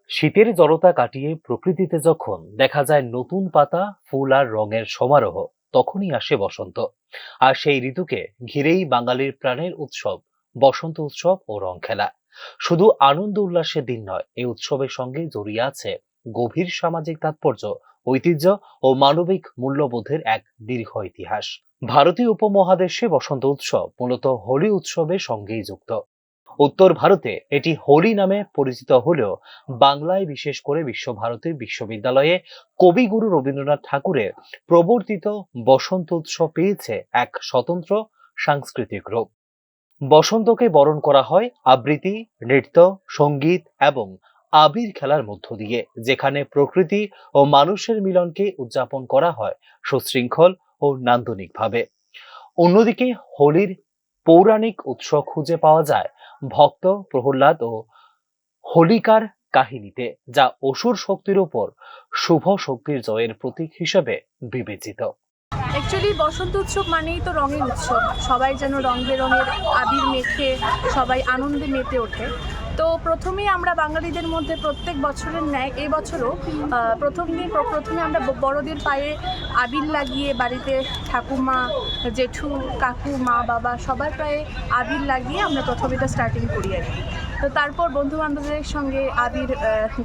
শীতের জড়তা কাটিয়ে প্রকৃতিতে যখন দেখা যায় নতুন পাতা, ফুল আর রঙের সমারোহ, তখনই আসে বসন্ত। আর সেই ঋতুকে ঘিরেই বাঙালির প্রাণের উৎসব বসন্ত উৎসব ও রং খেলা। শুধু আনন্দ উল্লাসের দিন নয়, এই উৎসবের সঙ্গে জড়িয়ে আছে গভীর সামাজিক তাৎপর্য, ঐতিহ্য ও মানবিক মূল্যবোধের এক দীর্ঘ ইতিহাস। ভারতীয় উপমহাদেশে বসন্ত উৎসব মূলত হোলি উৎসবের সঙ্গেই যুক্ত। উত্তর ভারতে এটি হোলি নামে পরিচিত হলেও বাংলায়, বিশেষ করে বিশ্বভারতী বিশ্ববিদ্যালয়ে কবিগুরু রবীন্দ্রনাথ ঠাকুরের প্রবর্তিত বসন্ত উৎসব পেয়েছে এক স্বতন্ত্র সাংস্কৃতিক রূপ। বসন্তকে বরণ করা হয় আবৃত্তি, নৃত্য, সঙ্গীত এবং আবির খেলার মধ্য দিয়ে, যেখানে প্রকৃতি ও মানুষের মিলনকে উদযাপন করা হয় সুশৃঙ্খল ও নান্দনিকভাবে। অন্যদিকে হোলির পৌরাণিক উৎস খুঁজে পাওয়া যায় ভক্ত প্রহ্লাদ ও হোলিকার কাহিনীতে, যা অসুর শক্তির উপর শুভ শক্তির জয়ের প্রতীক হিসেবে বিবেচিত। অ্যাকচুয়ালি বসন্ত উৎসব মানেই তো রঙের উৎসব। সবাই যেন রং বেরঙের আবির মেখে সবাই আনন্দে মেতে ওঠে। তো প্রথমেই আমরা বাঙালিদের মধ্যে প্রত্যেক বছরের ন্যায় এই বছরও প্রথমে আমরা বড়দের পায়ে আবির লাগিয়ে, বাড়িতে ঠাকুমা, জেঠু, কাকু, মা, বাবা সবার পায়ে আবির লাগিয়ে আমরা প্রথমে এটা স্টার্টিং করি আর কি। তো তারপর বন্ধু বান্ধবদের সঙ্গে আবির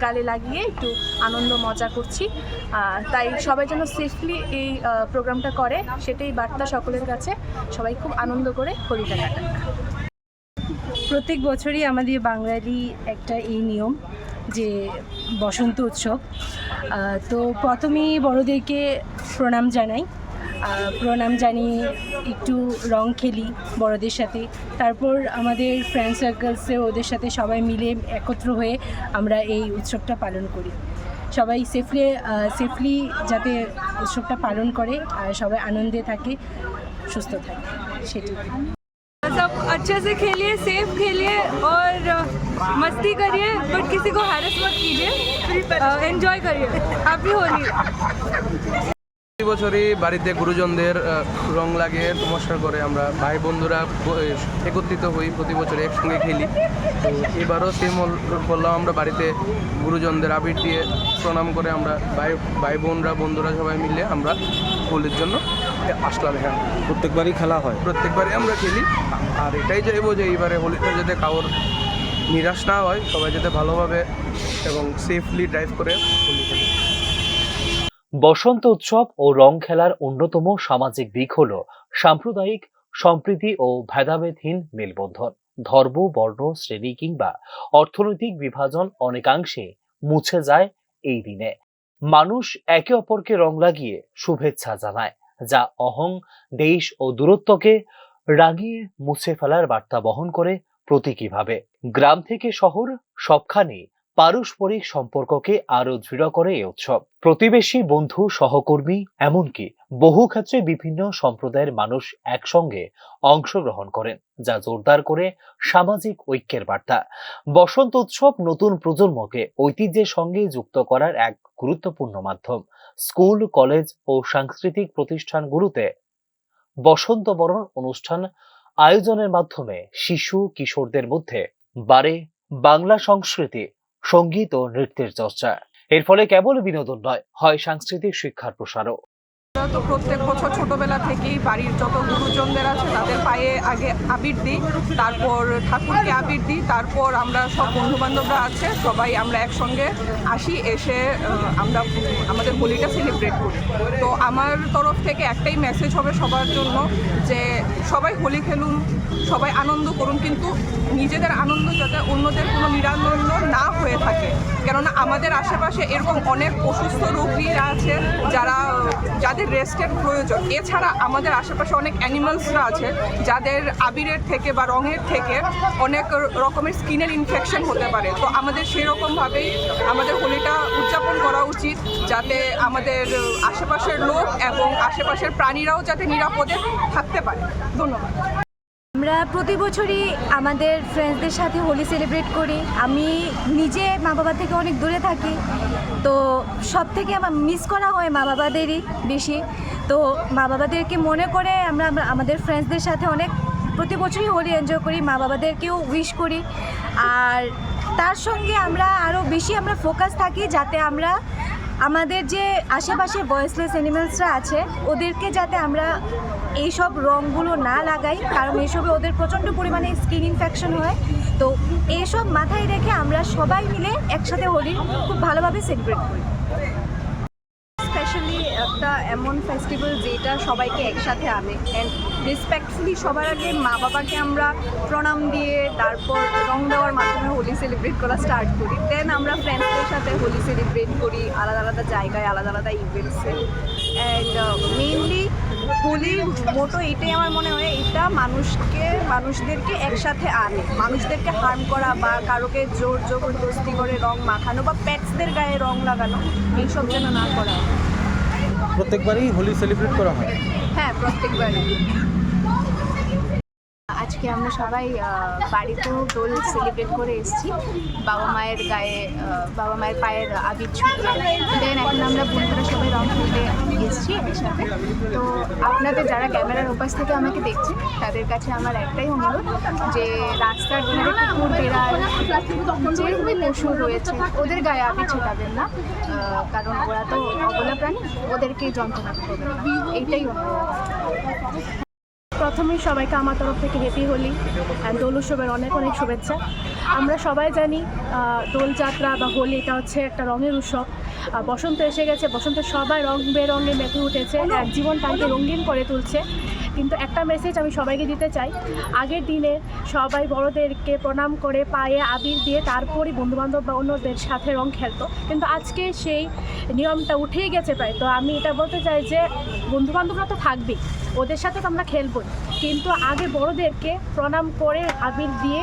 গালে লাগিয়ে একটু আনন্দ মজা করছি। তাই সবাই যেন সেফলি এই প্রোগ্রামটা করে, সেটাই বার্তা সকলের কাছে। সবাই খুব আনন্দ করে হোলিটা কাটান। প্রত্যেক বছরই আমাদের বাঙালি একটা এই নিয়ম যে বসন্ত উৎসব। তো প্রথমেই বড়দেরকে প্রণাম জানাই, প্রণাম জানিয়ে একটু রং খেলি বড়দের সাথে। তারপর আমাদের ফ্রেন্ড সার্কেলসে ওদের সাথে সবাই মিলে একত্র হয়ে আমরা এই উৎসবটা পালন করি। সবাই সেফলি যাতে উৎসবটা পালন করে আর সবাই আনন্দে থাকে, সুস্থ থাকে, সেটি। सब अच्छे से खेलिए, सेफ खेलिए और मस्ती करिए, बट किसी को हैरेस मत कीजिए, एंजॉय करिए। हैप्पी होली। প্রতি বছরই বাড়িতে গুরুজনদের রং লাগিয়ে নমস্কার করে আমরা ভাই বন্ধুরা একত্রিত হই, প্রতি বছর একসঙ্গে খেলি। তো এবারও সেম বললাম, আমরা বাড়িতে গুরুজনদের আবির দিয়ে প্রণাম করে আমরা ভাই বোনরা বন্ধুরা সবাই মিলে আমরা হোলির জন্য আসলাম এখানে। প্রত্যেকবারই খেলা হয়? প্রত্যেকবারই আমরা খেলি। আর এটাই চাইবো যে এইবারে হোলিটা যাতে কারোর নিরাশ না হয়, সবাই যাতে ভালোভাবে এবং সেফলি ড্রাইভ করে হোলি খেলি। বসন্ত উৎসব ও রং খেলার অন্যতম সামাজিক দিক হল সাম্প্রদায়িক সম্প্রীতি ও ভেদাভেদহীন মেলবন্ধন। ধর্ম, বর্ণ, শ্রেণী কিংবা অর্থনৈতিক বিভাজন অনেকাংশে মুছে যায় এই দিনে। মানুষ একে অপরকে রং লাগিয়ে শুভেচ্ছা জানায়, যা অহং, দেশ ও দূরত্বকে রাগিয়ে মুছে ফেলার বার্তা বহন করে প্রতীকীভাবে। গ্রাম থেকে শহর সবখানে পারস্পরিক সম্পর্ককে আরো দৃঢ় করে এই উৎসব। প্রতিবেশী, বন্ধু, সহকর্মী, এমনকি বহু ক্ষেত্রে বিভিন্ন সম্প্রদায়ের মানুষ একসঙ্গে অংশগ্রহণ করেন, যা জোরদার করে সামাজিক ঐক্যের বার্তা। বসন্ত উৎসব নতুন প্রজন্মকে ঐতিহ্যের সঙ্গে যুক্ত করার এক গুরুত্বপূর্ণ মাধ্যম। স্কুল, কলেজ ও সাংস্কৃতিক প্রতিষ্ঠানগুলোতে বসন্ত বরণ অনুষ্ঠান আয়োজনের মাধ্যমে শিশু কিশোরদের মধ্যে বাড়ে বাংলা সংস্কৃতি, সঙ্গীত ও নৃত্যের চর্চা। এর ফলে কেবল বিনোদন নয়, হয় সাংস্কৃতিক শিক্ষার প্রসারও। তো প্রত্যেক বছর ছোটবেলা থেকেই বাড়ির যত গুরুজনদের আছে তাদের পায়ে আগে আবির দিই, তারপর ঠাকুরকে আবির দিই, তারপর আমরা সব বন্ধু বান্ধবরা আছে সবাই আমরা একসঙ্গে আসি, এসে আমরা আমাদের হোলিটা সেলিব্রেট করি। তো আমার তরফ থেকে একটাই মেসেজ হবে সবার জন্য যে সবাই হোলি খেলুন, সবাই আনন্দ করুন, কিন্তু নিজেদের আনন্দ যাতে অন্যদের কোনো নিরানন্দ না হয়ে থাকে। কেননা আমাদের আশেপাশে এরকম অনেক অসুস্থ রোগীরা আছে যাদের রেস্টের প্রয়োজন। এছাড়া আমাদের আশেপাশে অনেক অ্যানিমালসরা আছে যাদের আবিরের থেকে বা রঙের থেকে অনেক রকমের স্কিনের ইনফেকশন হতে পারে। তো আমাদের সেই রকমভাবেই আমাদের হোলিটা উদযাপন করা উচিত, যাতে আমাদের আশেপাশের লোক এবং আশেপাশের প্রাণীরাও যাতে নিরাপদে থাকতে পারে। ধন্যবাদ। আমরা প্রতি বছরই আমাদের ফ্রেন্ডসদের সাথে হোলি সেলিব্রেট করি। আমি নিজে মা বাবা থেকে অনেক দূরে থাকি, তো সব থেকে আমার মিস করা হয় মা বাবাদেরই বেশি। তো মা বাবাদেরকে মনে করে আমরা আমাদের ফ্রেন্ডসদের সাথে অনেক প্রতি বছরই হোলি এনজয় করি, মা বাবাদেরকেও উইশ করি। আর তার সঙ্গে আমরা আরও বেশি আমরা ফোকাস থাকি যাতে আমরা আমাদের যে আশেপাশে ভয়েসলেস অ্যানিমেলসরা আছে ওদেরকে যাতে আমরা এইসব রঙগুলো না লাগাই, কারণ এইসবে ওদের প্রচণ্ড পরিমাণে স্কিন ইনফেকশন হয়। তো এইসব মাথায় রেখে আমরা সবাই মিলে একসাথে হোলি খুব ভালোভাবে সেলিব্রেট করি। স্পেশালি একটা এমন ফেস্টিভ্যাল যেটা সবাইকে একসাথে আনে অ্যান্ড রেসপেক্টফুলি সবার আগে মা বাবাকে আমরা প্রণাম দিয়ে তারপর রং দেওয়ার মাধ্যমে হোলি সেলিব্রেট করা স্টার্ট করি। দেন আমরা ফ্রেন্ডসদের সাথে হোলি সেলিব্রেট করি আলাদা আলাদা জায়গায়, আলাদা আলাদা ইভেন্টসে। অ্যান্ড মেইনলি হোলির মোটো এটাই আমার মনে হয়, এটা মানুষদেরকে একসাথে আনে, মানুষদেরকে হার্ম করা বা কারোকে জোর জবরদস্তি করে রং মাখানো বা পেটসদের গায়ে রং লাগানো এইসব যেন না করা হয়। প্রত্যেকবারই হোলি সেলিব্রেট করা হয়। হ্যাঁ, প্রত্যেকবারই। আজকে আমরা সবাই বাড়িতেও দোল সেলিব্রেট করে এসেছি, বাবা মায়ের পায়ের আবির ছুঁয়ে। দেন এখন আমরা বন্ধুরা সবাই রং খেলতে এসেছি একসাথে। তো আপনাদের যারা ক্যামেরার উপাস থেকে আমাকে দেখছেন তাদের কাছে আমার একটাই অনুরোধ যে রাস্তার ধারে কুকুর, বিড়াল, যে পশু রয়েছে ওদের গায়ে আবির ছেটাবেন না, কারণ ওরা তো অবলা প্রাণী, ওদেরকে যন্ত্রণা করবেন না, এইটাই অনুরোধ। প্রথমেই সবাইকে আমার তরফ থেকে হ্যাপি হোলি অ্যান্ড দোল উৎসবের অনেক অনেক শুভেচ্ছা। আমরা সবাই জানি দোলযাত্রা বা হোলি এটা হচ্ছে একটা রঙের উৎসব। বসন্ত এসে গেছে, বসন্তে সবাই রং বেরঙে মেতে উঠেছে, জীবনটাকে রঙিন করে তুলছে। কিন্তু একটা মেসেজ আমি সবাইকে দিতে চাই, আগের দিনে সবাই বড়োদেরকে প্রণাম করে পায়ে আবির দিয়ে তারপরই বন্ধুবান্ধব বা অন্যদের সাথে রং খেলতো, কিন্তু আজকে সেই নিয়মটা উঠেই গেছে প্রায়। তো আমি এটা বলতে চাই যে বন্ধুবান্ধবরা তো থাকবেই, ওদের সাথে তো আমরা খেলবই, কিন্তু আগে বড়োদেরকে প্রণাম করে আবির দিয়ে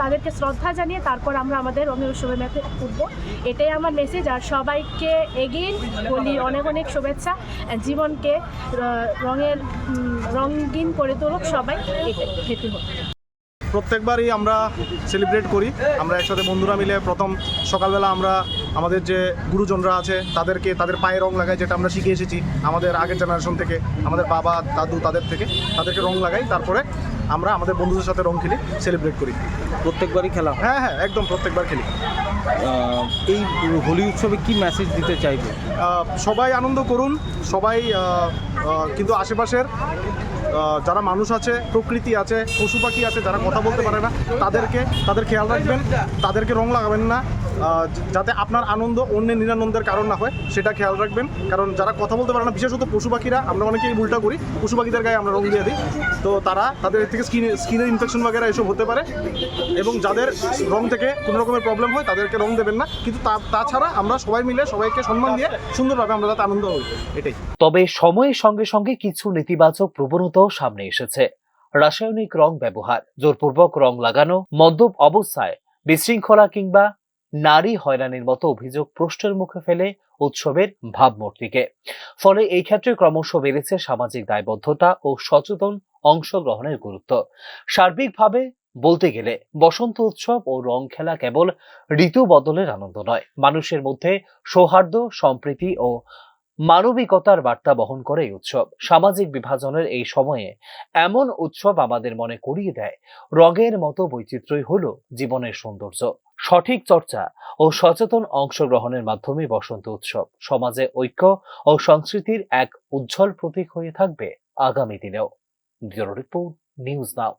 তাদেরকে শ্রদ্ধা জানিয়ে তারপর আমরা আমাদের রঙের উৎসবে মেতে উঠবো। এটাই আমার মেসেজ। আর সবাইকে এগেইন বলি অনেক অনেক শুভেচ্ছা। জীবনকে রঙিন করে তুলুক সবাই, এটাই হ্যাপি হোক। প্রত্যেকবারই আমরা সেলিব্রেট করি, আমরা একসাথে বন্ধুরা মিলে প্রথম সকালবেলা আমরা আমাদের যে গুরুজনরা আছে তাদেরকে তাদের পায়ে রং লাগাই, যেটা আমরা শিখে এসেছি আমাদের আগের জেনারেশন থেকে, আমাদের বাবা দাদু তাদেরকে রং লাগাই, তারপরে আমরা আমাদের বন্ধুদের সাথে রং খেলি, সেলিব্রেট করি। প্রত্যেকবারই খেলা হয়? হ্যাঁ, একদম প্রত্যেকবার খেলি। এই হোলি উৎসবে কি মেসেজ দিতে চাইবে? সবাই আনন্দ করুন, সবাই কিন্তু আশেপাশের যারা মানুষ আছে, প্রকৃতি আছে, পশু পাখি আছে যারা কথা বলতে পারে না তাদের খেয়াল রাখবেন, তাদেরকে রং লাগাবেন না, যাতে আপনার আনন্দ অন্যের নিরানন্দের কারণ না হয় সেটা খেয়াল রাখবেন। কারণ যারা কথা বলতে পারে না, বিশেষত পশু পাখিরা, আমরা অনেকেই উল্টা করি, পশু পাখিদের গায়ে আমরা রং দিয়ে দিই, তো তাদের থেকে স্কিনের ইনফেকশন বাগেরা এসব হতে পারে। এবং যাদের রং থেকে কোনো রকমের প্রবলেম হয় তাদেরকে রং দেবেন না, কিন্তু তাছাড়া আমরা সবাই মিলে সবাইকে সম্মান দিয়ে সুন্দরভাবে আমরা যাতে আনন্দ হই, এটাই। তবে সময়ের সঙ্গে সঙ্গে কিছু নেতিবাচক প্রবণতাও সামনে এসেছে। রাসায়নিক রং ব্যবহার, জোরপূর্বক রং লাগানো, মদ্যপ অবস্থায় বিশৃঙ্খলা কিংবা নারী হয়রানির মতো অভিযোগ প্রশ্নের মুখে ফেলে উৎসবের ভাবমূর্তিকে। ফলে এই ক্ষেত্রে ক্রমশ বেড়েছে সামাজিক দায়বদ্ধতা ও সচেতন অংশগ্রহণের গুরুত্ব। সার্বিকভাবে বলতে গেলে বসন্ত উৎসব ও রং খেলা কেবল ঋতু বদলের আনন্দ নয়, মানুষের মধ্যে সৌহার্দ্য, সম্প্রীতি ও মানবিকতার বার্তা বহন করে এই উৎসব। সামাজিক বিভাজনের এই সময়ে এমন উৎসব আমাদের মনে করিয়ে দেয় রঙের মতো বৈচিত্র্যই হলো জীবনের সৌন্দর্য। সঠিক চর্চা ও সচেতন অংশগ্রহণের মাধ্যমে বসন্ত উৎসব সমাজে ঐক্য ও সংস্কৃতির এক উজ্জ্বল প্রতীক হয়ে থাকবে আগামী দিনেও। Bureau report, news now.